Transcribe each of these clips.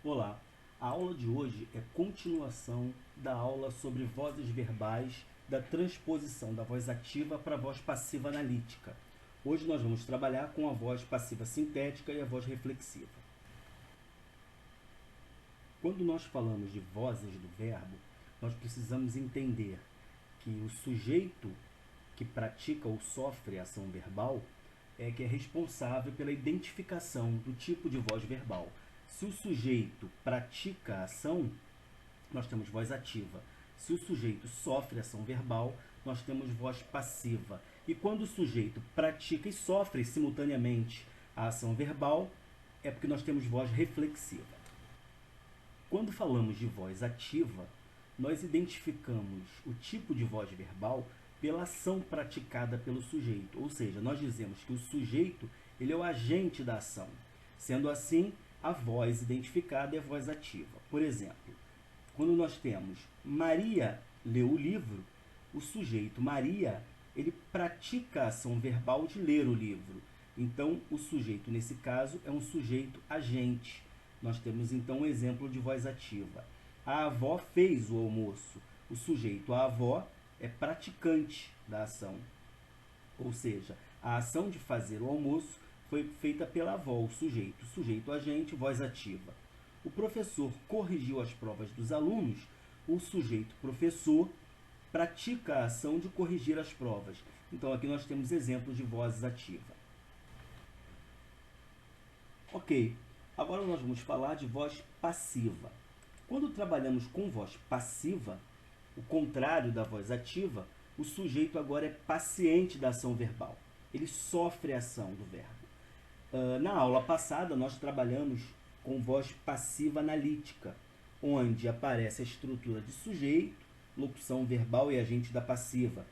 Olá, a aula de hoje é continuação da aula sobre vozes verbais da transposição da voz ativa para a voz passiva analítica. Hoje nós vamos trabalhar com a voz passiva sintética e a voz reflexiva. Quando nós falamos de vozes do verbo, nós precisamos entender que o sujeito que pratica ou sofre a ação verbal é que é responsável pela identificação do tipo de voz verbal. Se o sujeito pratica a ação, nós temos voz ativa. Se o sujeito sofre ação verbal, nós temos voz passiva. E quando o sujeito pratica e sofre simultaneamente a ação verbal, é porque nós temos voz reflexiva. Quando falamos de voz ativa, nós identificamos o tipo de voz verbal pela ação praticada pelo sujeito, ou seja, nós dizemos que o sujeito ele é o agente da ação. Sendo assim, a voz identificada é a voz ativa. Por exemplo, quando nós temos Maria leu o livro, o sujeito Maria ele pratica a ação verbal de ler o livro. Então, o sujeito nesse caso é um sujeito agente. Nós temos então um exemplo de voz ativa. A avó fez o almoço. O sujeito, a avó, é praticante da ação. Ou seja, a ação de fazer o almoço foi feita pela avó, o sujeito. Sujeito agente, voz ativa. O professor corrigiu as provas dos alunos. O sujeito professor pratica a ação de corrigir as provas. Então, aqui nós temos exemplos de voz ativa. Ok, agora nós vamos falar de voz passiva. Quando trabalhamos com voz passiva, o contrário da voz ativa, o sujeito agora é paciente da ação verbal. Ele sofre a ação do verbo. Na aula passada, nós trabalhamos com voz passiva analítica, onde aparece a estrutura de sujeito, locução verbal e agente da passiva.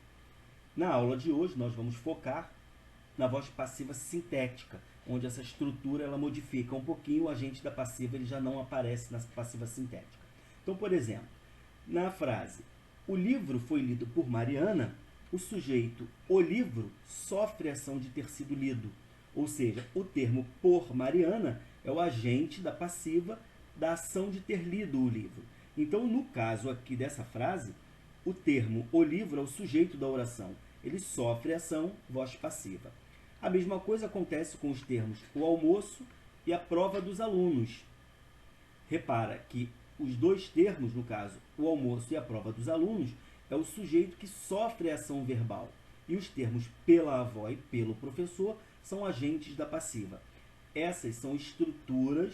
Na aula de hoje, nós vamos focar na voz passiva sintética, onde essa estrutura ela modifica um pouquinho, o agente da passiva ele já não aparece na passiva sintética. Então, por exemplo, na frase o livro foi lido por Mariana, o sujeito o livro sofre a ação de ter sido lido. Ou seja, o termo por Mariana é o agente da passiva da ação de ter lido o livro. Então, no caso aqui dessa frase, o termo o livro é o sujeito da oração. Ele sofre a ação, voz passiva. A mesma coisa acontece com os termos o almoço e a prova dos alunos. Repara que os dois termos, no caso, o almoço e a prova dos alunos, é o sujeito que sofre a ação verbal. E os termos pela avó e pelo professor são agentes da passiva. Essas são estruturas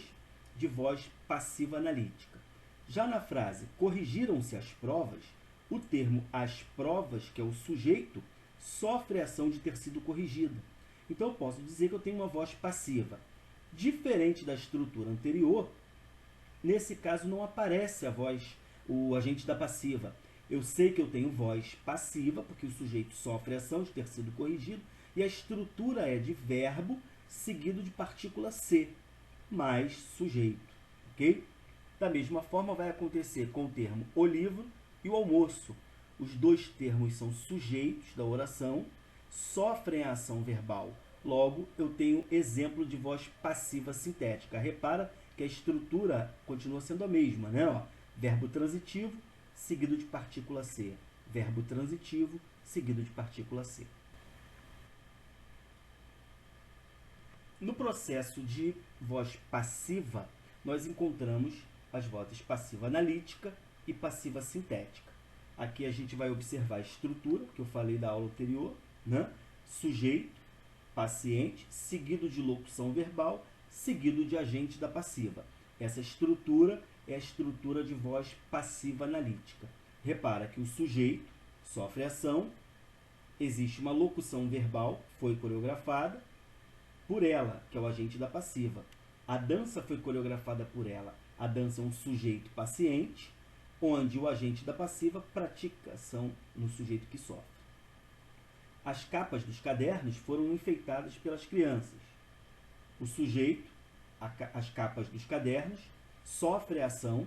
de voz passiva analítica. Já na frase corrigiram-se as provas, o termo as provas, que é o sujeito, sofre a ação de ter sido corrigida. Então eu posso dizer que eu tenho uma voz passiva. Diferente da estrutura anterior, nesse caso não aparece a voz, o agente da passiva. Eu sei que eu tenho voz passiva, porque o sujeito sofre a ação de ter sido corrigido, e a estrutura é de verbo seguido de partícula ser, mais sujeito. Ok? Da mesma forma vai acontecer com o termo o livro e o almoço. Os dois termos são sujeitos da oração, sofrem a ação verbal. Logo, eu tenho exemplo de voz passiva sintética. Repara que a estrutura continua sendo a mesma, né? Ó, verbo transitivo seguido de partícula ser. Verbo transitivo seguido de partícula ser. No processo de voz passiva, nós encontramos as vozes passiva analítica e passiva sintética. Aqui a gente vai observar a estrutura, que eu falei da aula anterior, né? Sujeito, paciente, seguido de locução verbal, seguido de agente da passiva. Essa estrutura é a estrutura de voz passiva analítica. Repara que o sujeito sofre ação, existe uma locução verbal, foi coreografada por ela, que é o agente da passiva. A dança foi coreografada por ela. A dança é um sujeito paciente, onde o agente da passiva pratica ação no sujeito que sofre. As capas dos cadernos foram enfeitadas pelas crianças. O sujeito, as capas dos cadernos, sofre a ação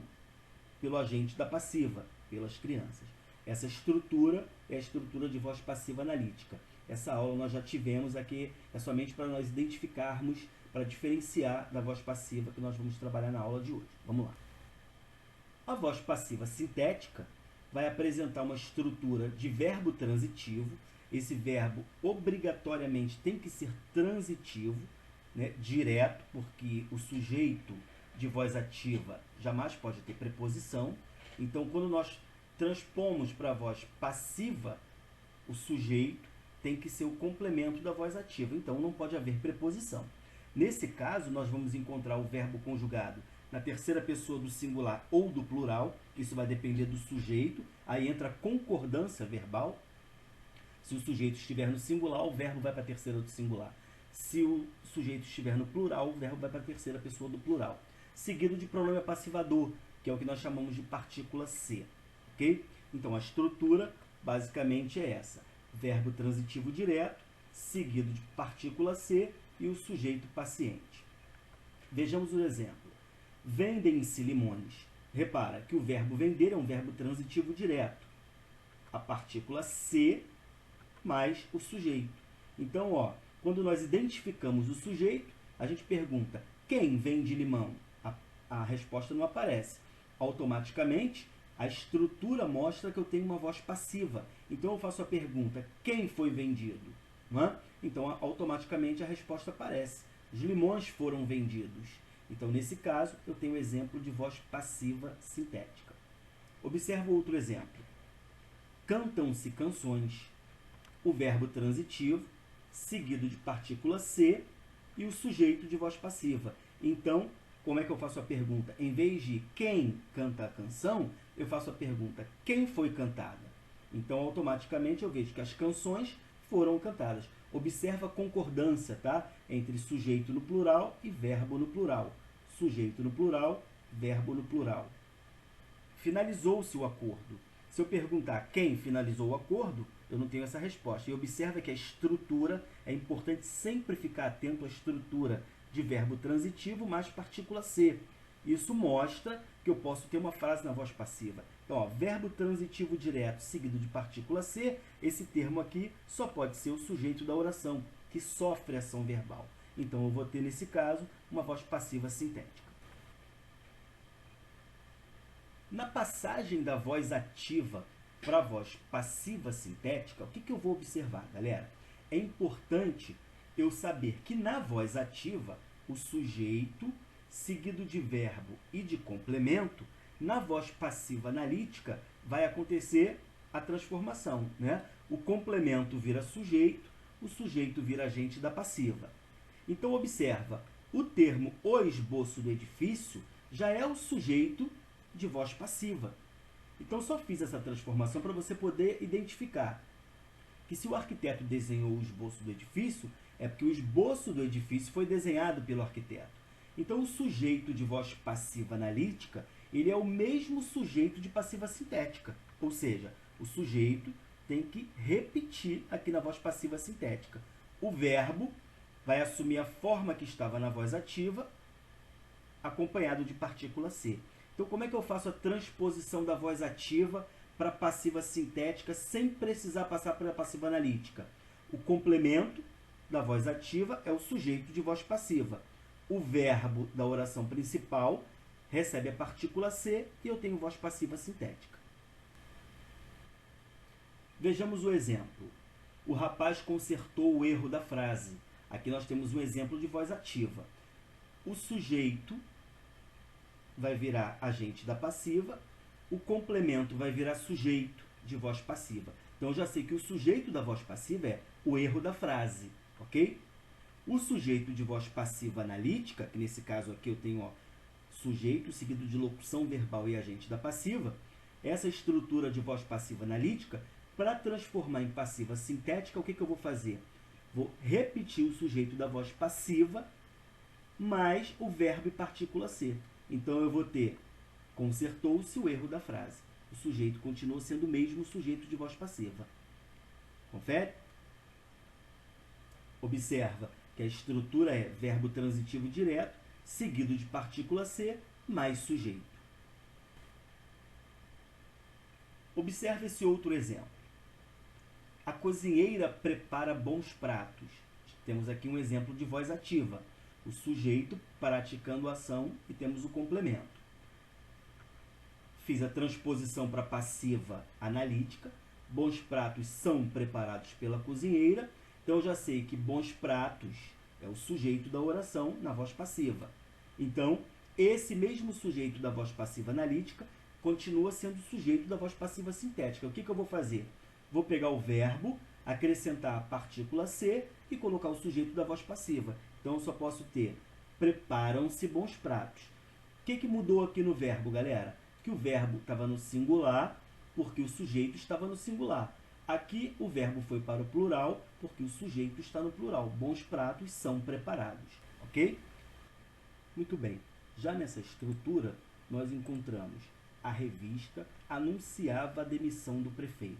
pelo agente da passiva, pelas crianças. Essa estrutura é a estrutura de voz passiva analítica. Essa aula nós já tivemos aqui, é somente para nós identificarmos para diferenciar da voz passiva que nós vamos trabalhar na aula de hoje. Vamos lá. A voz passiva sintética vai apresentar uma estrutura de verbo transitivo. Esse verbo obrigatoriamente tem que ser transitivo, né, direto, porque o sujeito de voz ativa jamais pode ter preposição. Então, quando nós transpomos para a voz passiva, o sujeito tem que ser o complemento da voz ativa. Então, não pode haver preposição. Nesse caso, nós vamos encontrar o verbo conjugado na terceira pessoa do singular ou do plural. Isso vai depender do sujeito. Aí entra a concordância verbal. Se o sujeito estiver no singular, o verbo vai para a terceira do singular. Se o sujeito estiver no plural, o verbo vai para a terceira pessoa do plural. Seguido de pronome passivador, que é o que nós chamamos de partícula C. Ok? Então, a estrutura basicamente é essa. Verbo transitivo direto, seguido de partícula C e o sujeito paciente. Vejamos o exemplo. Vendem-se limões. Repara que o verbo vender é um verbo transitivo direto. A partícula C mais o sujeito. Então, quando nós identificamos o sujeito, a gente pergunta: quem vende limão? A resposta não aparece. Automaticamente, a estrutura mostra que eu tenho uma voz passiva. Então, eu faço a pergunta: quem foi vendido? Não é? Então, automaticamente, a resposta aparece: os limões foram vendidos. Então, nesse caso, eu tenho o exemplo de voz passiva sintética. Observa outro exemplo. Cantam-se canções. O verbo transitivo, seguido de partícula C e o sujeito de voz passiva. Então, como é que eu faço a pergunta? Em vez de quem canta a canção, eu faço a pergunta: quem foi cantada? Então, automaticamente, eu vejo que as canções foram cantadas. Observa a concordância, tá? Entre sujeito no plural e verbo no plural. Sujeito no plural, verbo no plural. Finalizou-se o acordo. Se eu perguntar quem finalizou o acordo, eu não tenho essa resposta. E observa que a estrutura, é importante sempre ficar atento à estrutura de verbo transitivo mais partícula C. Isso mostra que eu posso ter uma frase na voz passiva. Então, verbo transitivo direto seguido de partícula C, esse termo aqui só pode ser o sujeito da oração, que sofre ação verbal. Então, eu vou ter, nesse caso, uma voz passiva sintética. Na passagem da voz ativa para a voz passiva sintética, o que eu vou observar, galera? É importante eu saber que na voz ativa, o sujeito, seguido de verbo e de complemento, na voz passiva analítica, vai acontecer a transformação, né? O complemento vira sujeito, o sujeito vira agente da passiva. Então, observa, o termo o esboço do edifício já é o sujeito de voz passiva. Então, só fiz essa transformação para você poder identificar que se o arquiteto desenhou o esboço do edifício, é porque o esboço do edifício foi desenhado pelo arquiteto. Então, o sujeito de voz passiva analítica, ele é o mesmo sujeito de passiva sintética. Ou seja, o sujeito tem que repetir aqui na voz passiva sintética. O verbo vai assumir a forma que estava na voz ativa, acompanhado de partícula C. Então, como é que eu faço a transposição da voz ativa para a passiva sintética sem precisar passar pela passiva analítica? O complemento da voz ativa é o sujeito de voz passiva. O verbo da oração principal recebe a partícula C e eu tenho voz passiva sintética. Vejamos o exemplo. O rapaz consertou o erro da frase. Aqui nós temos um exemplo de voz ativa. O sujeito vai virar agente da passiva, o complemento vai virar sujeito de voz passiva. Então, eu já sei que o sujeito da voz passiva é o erro da frase, ok? O sujeito de voz passiva analítica, que nesse caso aqui eu tenho sujeito seguido de locução verbal e agente da passiva, essa estrutura de voz passiva analítica, para transformar em passiva sintética, o que eu vou fazer? Vou repetir o sujeito da voz passiva mais o verbo e partícula C. Então, eu vou ter: consertou-se o erro da frase. O sujeito continua sendo o mesmo sujeito de voz passiva. Confere? Observa que a estrutura é verbo transitivo direto, seguido de partícula C, mais sujeito. Observe esse outro exemplo. A cozinheira prepara bons pratos. Temos aqui um exemplo de voz ativa. o sujeito praticando a ação e temos o complemento. Fiz a transposição para passiva analítica. Bons pratos são preparados pela cozinheira. Então, eu já sei que bons pratos é o sujeito da oração na voz passiva. Então, esse mesmo sujeito da voz passiva analítica continua sendo o sujeito da voz passiva sintética. O que eu vou fazer? Vou pegar o verbo, acrescentar a partícula ser e colocar o sujeito da voz passiva. Então, eu só posso ter preparam-se bons pratos. O que mudou aqui no verbo, galera? Que o verbo estava no singular, porque o sujeito estava no singular. Aqui o verbo foi para o plural, porque o sujeito está no plural. Bons pratos são preparados. Ok? Muito bem. Já nessa estrutura, nós encontramos a revista anunciava a demissão do prefeito.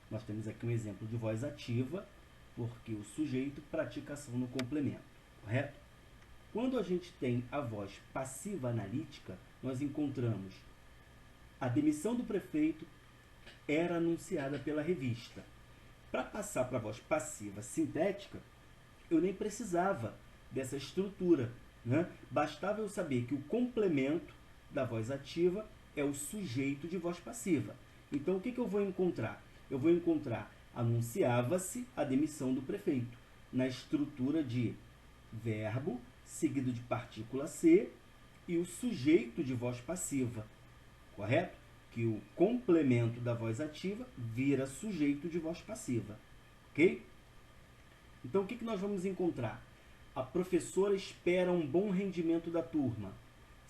Nós temos aqui um exemplo de voz ativa, porque o sujeito pratica ação no complemento. Correto? Quando a gente tem a voz passiva analítica, nós encontramos a demissão do prefeito era anunciada pela revista. Para passar para a voz passiva sintética, eu nem precisava dessa estrutura, né? Bastava eu saber que o complemento da voz ativa é o sujeito de voz passiva. Então, o que eu vou encontrar? Eu vou encontrar anunciava-se a demissão do prefeito, na estrutura de verbo, seguido de partícula ser, e o sujeito de voz passiva. Correto? Que o complemento da voz ativa vira sujeito de voz passiva. Ok? Então, o que nós vamos encontrar? A professora espera um bom rendimento da turma.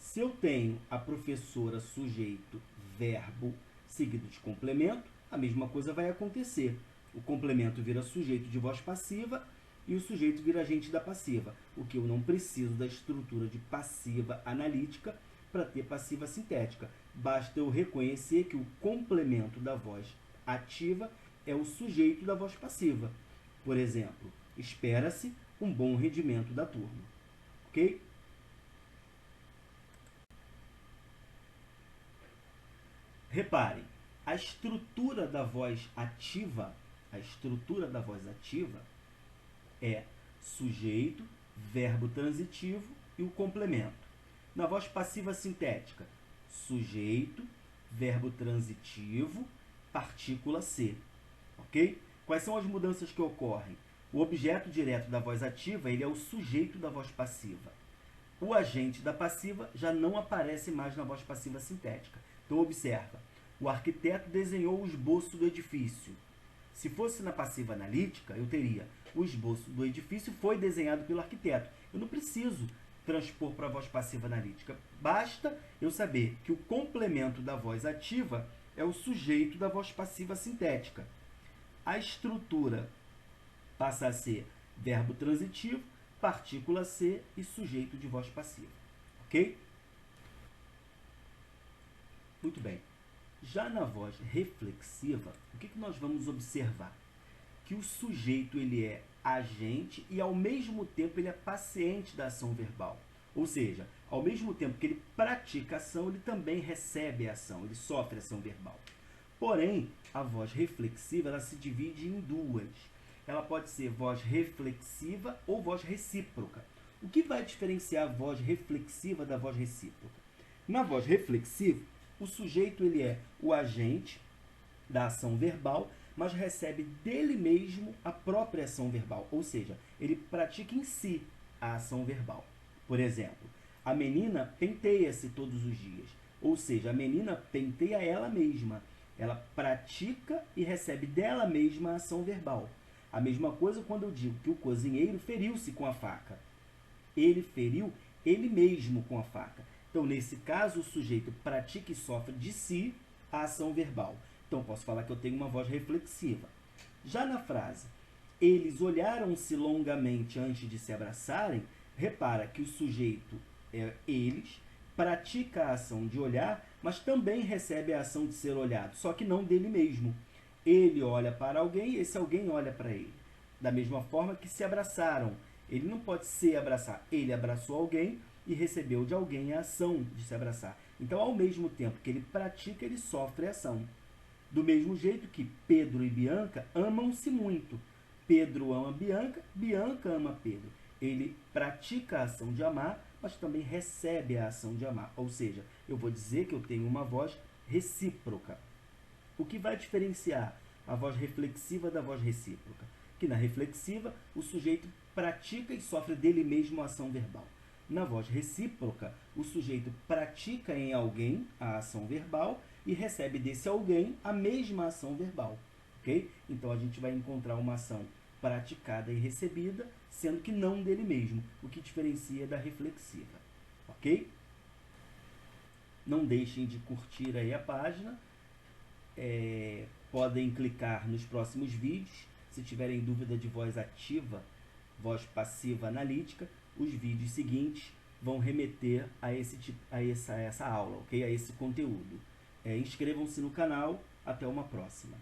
Se eu tenho a professora sujeito verbo seguido de complemento, a mesma coisa vai acontecer. O complemento vira sujeito de voz passiva e o sujeito vira agente da passiva. O que eu não preciso da estrutura de passiva analítica para ter passiva sintética. Basta eu reconhecer que o complemento da voz ativa é o sujeito da voz passiva. Por exemplo, espera-se um bom rendimento da turma. Ok? Reparem, a estrutura da voz ativa, é sujeito, verbo transitivo e o complemento. Na voz passiva sintética, sujeito, verbo transitivo, partícula ser. Ok? Quais são as mudanças que ocorrem? O objeto direto da voz ativa ele é o sujeito da voz passiva. O agente da passiva já não aparece mais na voz passiva sintética. Então, observa. O arquiteto desenhou o esboço do edifício. Se fosse na passiva analítica, eu teria o esboço do edifício foi desenhado pelo arquiteto. Eu não preciso transpor para a voz passiva analítica. Basta eu saber que o complemento da voz ativa é o sujeito da voz passiva sintética. A estrutura passa a ser verbo transitivo, partícula ser e sujeito de voz passiva. Ok? Muito bem. Já na voz reflexiva, o que nós vamos observar? Que o sujeito ele é agente e, ao mesmo tempo, ele é paciente da ação verbal. Ou seja, ao mesmo tempo que ele pratica a ação, ele também recebe a ação, ele sofre a ação verbal. Porém, a voz reflexiva ela se divide em duas. Ela pode ser voz reflexiva ou voz recíproca. O que vai diferenciar a voz reflexiva da voz recíproca? Na voz reflexiva, o sujeito ele é o agente da ação verbal, mas recebe dele mesmo a própria ação verbal, ou seja, ele pratica em si a ação verbal. Por exemplo, a menina penteia-se todos os dias, ou seja, a menina penteia ela mesma, ela pratica e recebe dela mesma a ação verbal. A mesma coisa quando eu digo que o cozinheiro feriu-se com a faca. Ele feriu ele mesmo com a faca. Então, nesse caso, o sujeito pratica e sofre de si a ação verbal. Então, posso falar que eu tenho uma voz reflexiva. Já na frase, eles olharam-se longamente antes de se abraçarem, repara que o sujeito é eles, pratica a ação de olhar, mas também recebe a ação de ser olhado, só que não dele mesmo. Ele olha para alguém, esse alguém olha para ele. Da mesma forma que se abraçaram. Ele não pode se abraçar. Ele abraçou alguém e recebeu de alguém a ação de se abraçar. Então, ao mesmo tempo que ele pratica, ele sofre a ação. Do mesmo jeito que Pedro e Bianca amam-se muito. Pedro ama Bianca, Bianca ama Pedro. ele pratica a ação de amar, mas também recebe a ação de amar. Ou seja, eu vou dizer que eu tenho uma voz recíproca. O que vai diferenciar a voz reflexiva da voz recíproca? Que na reflexiva, o sujeito pratica e sofre dele mesmo a ação verbal. Na voz recíproca, o sujeito pratica em alguém a ação verbal e recebe desse alguém a mesma ação verbal. Okay? Então, a gente vai encontrar uma ação praticada e recebida, sendo que não dele mesmo, o que diferencia da reflexiva. Ok? Não deixem de curtir aí a página. Podem clicar nos próximos vídeos. Se tiverem dúvida de voz ativa, voz passiva analítica, os vídeos seguintes vão remeter a essa aula, ok? A esse conteúdo. Inscrevam-se no canal. Até uma próxima.